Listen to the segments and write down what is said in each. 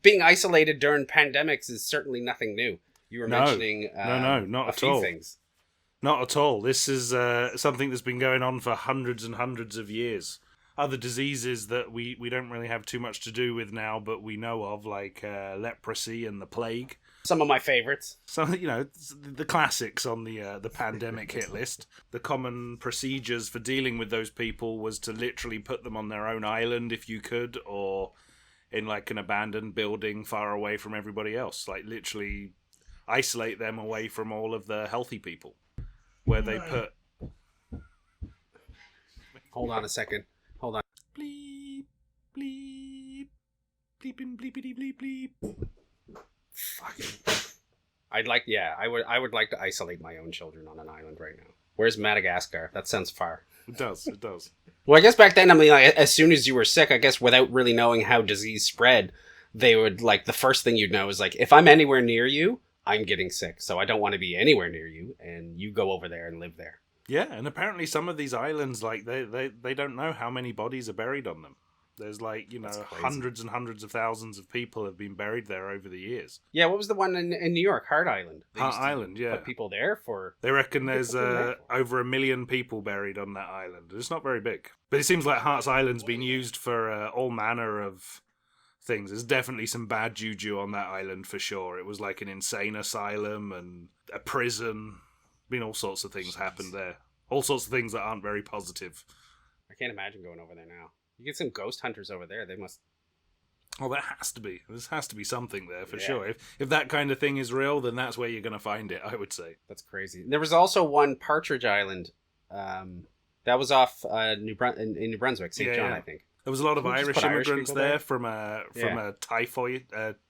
being isolated during pandemics is certainly nothing new. You were mentioning not a at few all. things. Not at all. This is something that's been going on for hundreds and hundreds of years. Other diseases that we don't really have too much to do with now, but we know of, like leprosy and the plague. Some of my favorites. So, the classics on the pandemic hit list. The common procedures for dealing with those people was to literally put them on their own island if you could, or in like an abandoned building far away from everybody else. Like literally isolate them away from all of the healthy people. Where they put... Hold on a second. Hold on. Bleep, bleep, bleeping, bleepity, bleep, bleep. Fucking. I would like to isolate my own children on an island right now. Where's Madagascar? That sounds far. It does. Well, I guess back then, I mean, like, as soon as you were sick, I guess without really knowing how disease spread, they would, like, the first thing you'd know is, like, if I'm anywhere near you, I'm getting sick, so I don't want to be anywhere near you, and you go over there and live there. Yeah, and apparently some of these islands, like, they don't know how many bodies are buried on them. There's, like, hundreds and hundreds of thousands of people have been buried there over the years. Yeah, what was the one in New York? Hart Island. Hart Island, yeah. Put people there for... They reckon there's over 1 million people buried on that island. It's not very big. But it seems like Hart's Island's been used for all manner of things. There's definitely some bad juju on that island for sure. It was like an insane asylum and a prison. All sorts of things happened there. All sorts of things that aren't very positive. I can't imagine going over there now. You get some ghost hunters over there. They must... Oh, there has to be. There has to be something there for sure. If that kind of thing is real, then that's where you're going to find it, I would say. That's crazy. There was also one Partridge Island. That was off in New Brunswick, St. John, I think. There was a lot of Irish immigrants there from a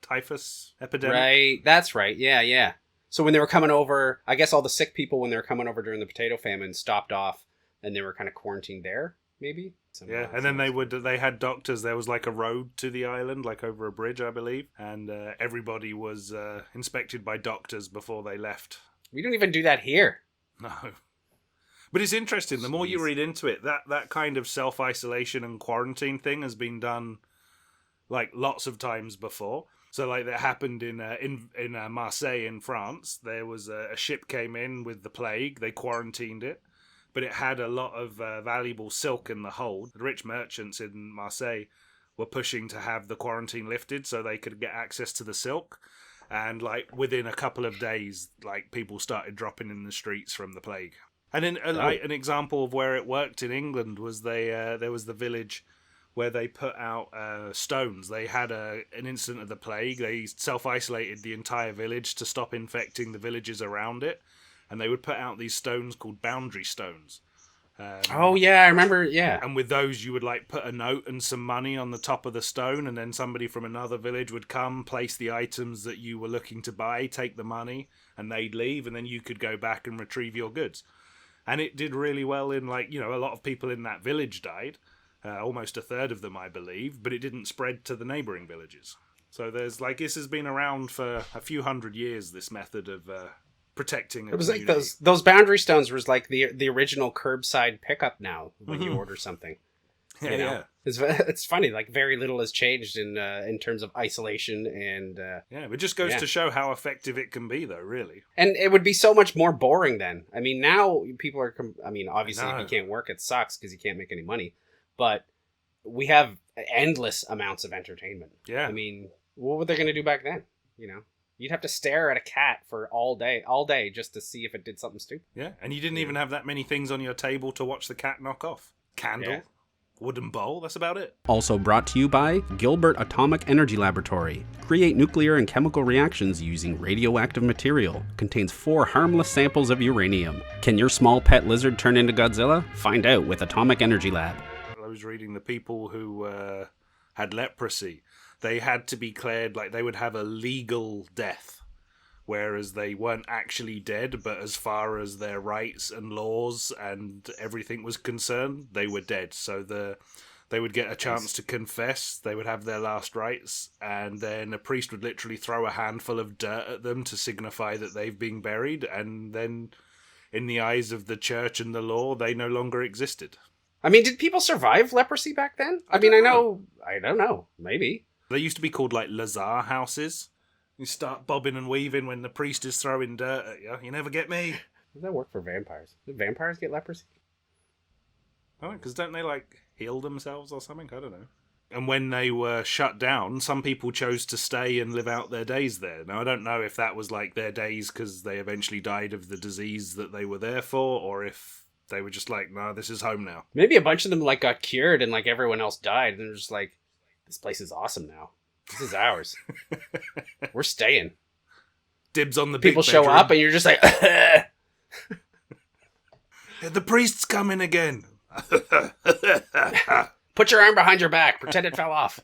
typhus epidemic. Right, that's right. Yeah. So when they were coming over, I guess all the sick people when they were coming over during the potato famine stopped off, and they were kind of quarantined there, maybe. Yeah, and then they had doctors. There was like a road to the island, like over a bridge, I believe, and everybody was inspected by doctors before they left. We don't even do that here. No. But it's interesting. The more you read into it, that kind of self-isolation and quarantine thing has been done like lots of times before. So like that happened in Marseille in France. There was a ship came in with the plague. They quarantined it, but it had a lot of valuable silk in the hold. The rich merchants in Marseille were pushing to have the quarantine lifted so they could get access to the silk. And like within a couple of days, like people started dropping in the streets from the plague. And then an example of where it worked in England was there was the village where they put out stones. They had an incident of the plague. They self-isolated the entire village to stop infecting the villages around it. And they would put out these stones called boundary stones. I remember, yeah. And with those, you would like put a note and some money on the top of the stone, and then somebody from another village would come, place the items that you were looking to buy, take the money, and they'd leave, and then you could go back and retrieve your goods. And it did really well in, like, a lot of people in that village died. Almost a third of them, I believe, but it didn't spread to the neighbouring villages. So there's, like, this has been around for a few hundred years, this method of protecting. It was like those boundary stones was like the original curbside pickup now when you order something. Yeah. It's funny, like very little has changed in terms of isolation and but it just goes to show how effective it can be, though, really. And it would be so much more boring then. I mean, now people are. Obviously, if you can't work, it sucks because you can't make any money. But we have endless amounts of entertainment. Yeah. I mean, what were they going to do back then? You'd have to stare at a cat for all day just to see if it did something stupid. Yeah, and you didn't even have that many things on your table to watch the cat knock off. Candle, wooden bowl, that's about it. Also brought to you by Gilbert Atomic Energy Laboratory. Create nuclear and chemical reactions using radioactive material. Contains 4 harmless samples of uranium. Can your small pet lizard turn into Godzilla? Find out with Atomic Energy Lab. I was reading the people who had leprosy. They had to be declared like they would have a legal death, whereas they weren't actually dead, but as far as their rights and laws and everything was concerned, they were dead. So they would get a chance to confess, they would have their last rites, and then a priest would literally throw a handful of dirt at them to signify that they've been buried, and then in the eyes of the church and the law, they no longer existed. I mean, did people survive leprosy back then? I don't know. Maybe. They used to be called like Lazar houses. You start bobbing and weaving when the priest is throwing dirt at you. You never get me. Does that work for vampires? Do vampires get leprosy? Oh, because don't they like heal themselves or something? I don't know. And when they were shut down, some people chose to stay and live out their days there. Now, I don't know if that was like their days because they eventually died of the disease that they were there for, or if they were just like, no, this is home now. Maybe a bunch of them like got cured and like everyone else died, and they're just like, this place is awesome now. This is ours. We're staying. Dibs on the People big show bedroom. up and you're just like, The priest's coming again. put your arm behind your back. Pretend it fell off.